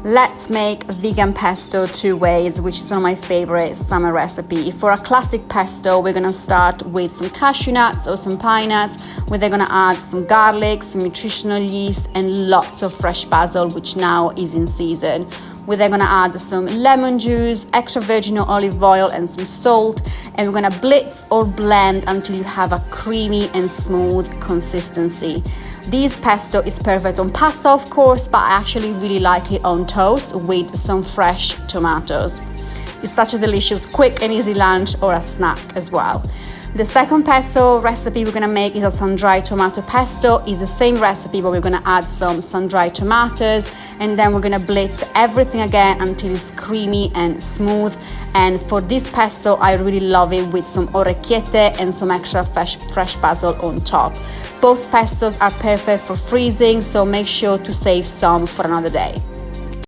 Let's make vegan pesto 2 ways, which is one of my favorite summer recipes. For a classic pesto, we're gonna start with some cashew nuts or some pine nuts. We're then gonna add some garlic, some nutritional yeast, and lots of fresh basil, which now is in season. We're then gonna add some lemon juice, extra virgin olive oil, and some salt. And we're gonna blitz or blend until you have a creamy and smooth consistency. This pesto is perfect on pasta, of course, but I actually really like it on toast with some fresh tomatoes. It's such a delicious, quick and easy lunch or a snack as well. The second pesto recipe we're gonna make is a sun-dried tomato pesto. It's the same recipe, but we're gonna add some sun-dried tomatoes, and then we're gonna blitz everything again until it's creamy and smooth. And for this pesto, I really love it with some orecchiette and some extra fresh basil on top. Both pestos are perfect for freezing, so make sure to save some for another day.